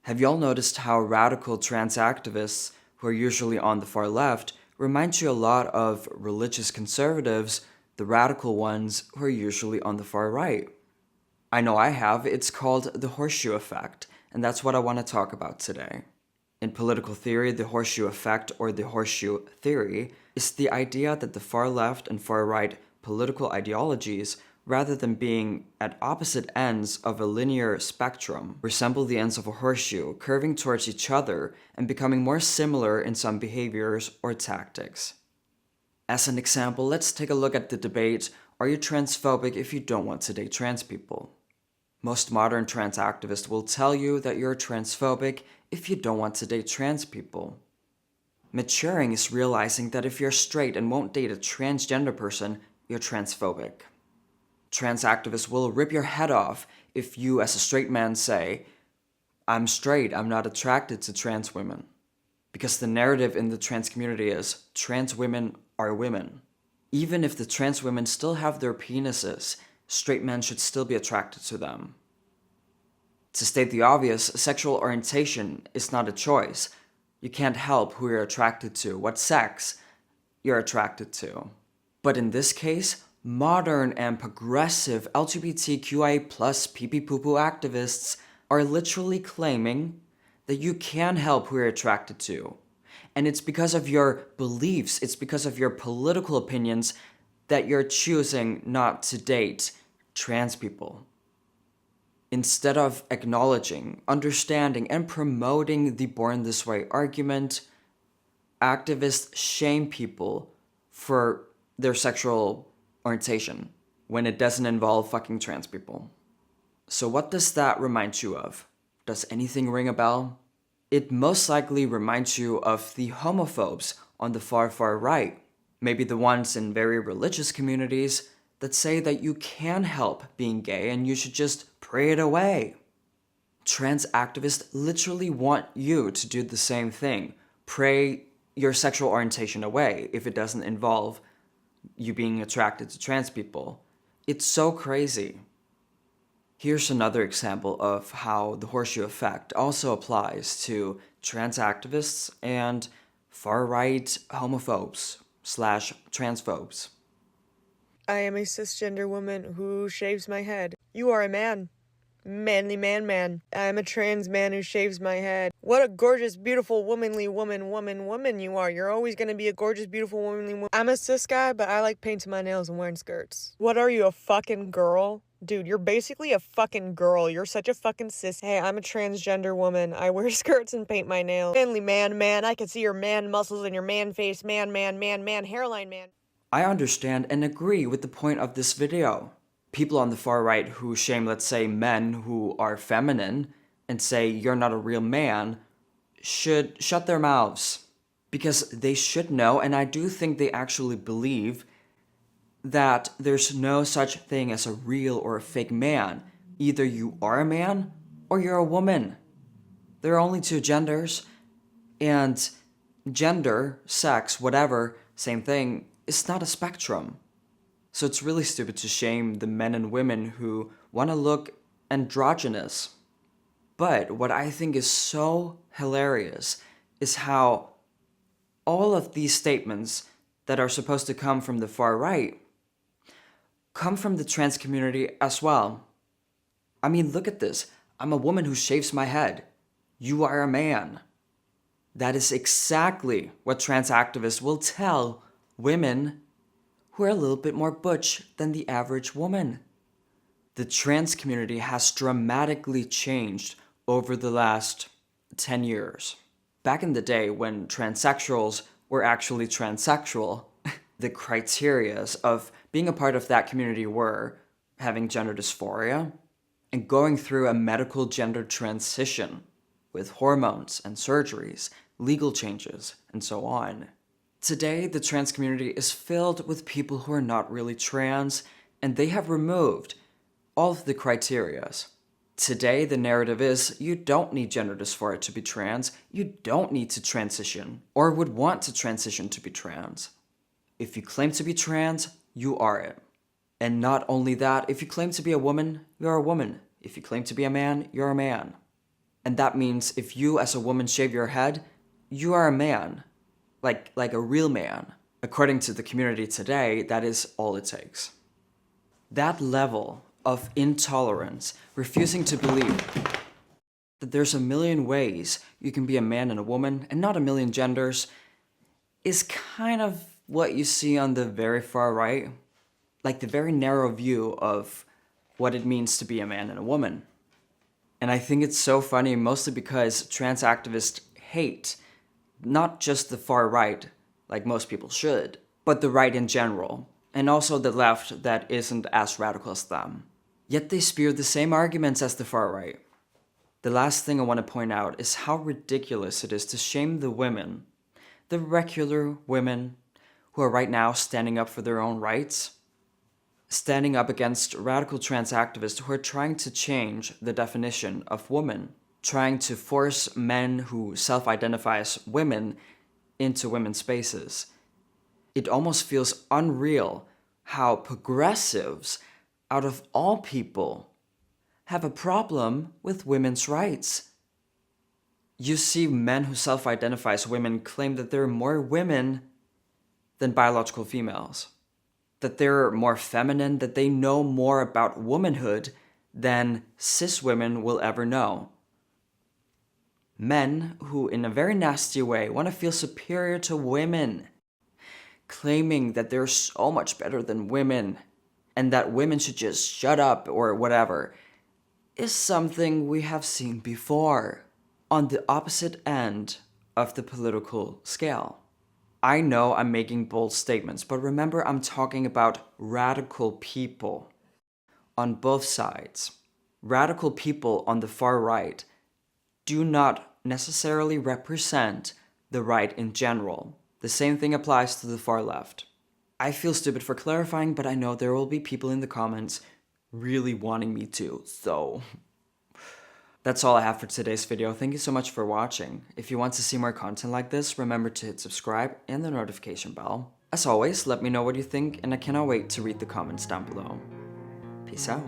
Have y'all noticed how radical trans activists, who are usually on the far left, remind you a lot of religious conservatives, the radical ones, who are usually on the far right? I know I have. It's called the horseshoe effect, and that's what I want to talk about today. In political theory, the horseshoe effect, or the horseshoe theory, is the idea that the far left and far right political ideologies, rather than being at opposite ends of a linear spectrum, resemble the ends of a horseshoe, curving towards each other and becoming more similar in some behaviors or tactics. As an example, let's take a look at the debate, are you transphobic if you don't want to date trans people? Most modern trans activists will tell you that you're transphobic if you don't want to date trans people. Maturing is realizing that if you're straight and won't date a transgender person, you're transphobic. Trans activists will rip your head off if you, as a straight man, say, I'm straight, I'm not attracted to trans women. Because the narrative in the trans community is, trans women are women. Even if the trans women still have their penises, straight men should still be attracted to them. To state the obvious, sexual orientation is not a choice. You can't help who you're attracted to, what sex you're attracted to. But in this case, modern and progressive LGBTQIA+ pee-pee-poo-poo activists are literally claiming that you can help who you're attracted to. And it's because of your beliefs, it's because of your political opinions that you're choosing not to date trans people. Instead of acknowledging, understanding, and promoting the born this way argument, activists shame people for their sexual orientation when it doesn't involve fucking trans people. So what does that remind you of? Does anything ring a bell? It most likely reminds you of the homophobes on the far, far right. Maybe the ones in very religious communities that say that you can help being gay and you should just pray it away. Trans activists literally want you to do the same thing. Pray your sexual orientation away if it doesn't involve you being attracted to trans people. It's so crazy. Here's another example of how the horseshoe effect also applies to trans activists and far-right homophobes / transphobes. I am a cisgender woman who shaves my head. You are a man. Manly man. I am a trans man who shaves my head. What a gorgeous, beautiful, womanly woman you are. You're always gonna be a gorgeous, beautiful, womanly woman. I'm a cis guy, but I like painting my nails and wearing skirts. What are you, a fucking girl? Dude, you're basically a fucking girl. You're such a fucking cis. Hey, I'm a transgender woman. I wear skirts and paint my nails. Manly man. I can see your man muscles and your man face. Man, hairline man. I understand and agree with the point of this video. People on the far right who shame, let's say, men who are feminine and say you're not a real man should shut their mouths. Because they should know, and I do think they actually believe, that there's no such thing as a real or a fake man. Either you are a man or you're a woman. There are only two genders, and gender, sex, whatever, same thing, is not a spectrum. So it's really stupid to shame the men and women who want to look androgynous. But what I think is so hilarious is how all of these statements that are supposed to come from the far right come from the trans community as well. I mean, look at this. I'm a woman who shaves my head. You are a man. That is exactly what trans activists will tell women who are a little bit more butch than the average woman. The trans community has dramatically changed over the last 10 years. Back in the day when transsexuals were actually transsexual, the criterias of being a part of that community were having gender dysphoria and going through a medical gender transition with hormones and surgeries, legal changes, and so on. Today, the trans community is filled with people who are not really trans, and they have removed all of the criterias. Today, the narrative is you don't need gender dysphoria to be trans, you don't need to transition, or would want to transition to be trans. If you claim to be trans, you are it. And not only that, if you claim to be a woman, you're a woman. If you claim to be a man, you're a man. And that means if you as a woman shave your head, you are a man. Like a real man. According to the community today, that is all it takes. That level of intolerance, refusing to believe that there's a million ways you can be a man and a woman, and not a million genders, is kind of what you see on the very far right. Like the very narrow view of what it means to be a man and a woman. And I think it's so funny, mostly because trans activists hate not just the far right, like most people should, but the right in general, and also the left that isn't as radical as them. Yet they spew the same arguments as the far right. The last thing I want to point out is how ridiculous it is to shame the women, the regular women who are right now standing up for their own rights, standing up against radical trans activists who are trying to change the definition of woman, trying to force men who self-identify as women into women's spaces. It almost feels unreal how progressives, out of all people, have a problem with women's rights. You see men who self-identify as women claim that they're more women than biological females, that they're more feminine, that they know more about womanhood than cis women will ever know. Men who, in a very nasty way, want to feel superior to women, claiming that they're so much better than women, and that women should just shut up or whatever, is something we have seen before, on the opposite end of the political scale. I know I'm making bold statements, but remember I'm talking about radical people on both sides. Radical people on the far right do not necessarily represent the right in general. The same thing applies to the far left. I feel stupid for clarifying, but I know there will be people in the comments really wanting me to, so that's all I have for today's video. Thank you so much for watching. If you want to see more content like this, remember to hit subscribe and the notification bell. As always, let me know what you think, and I cannot wait to read the comments down below. Peace out.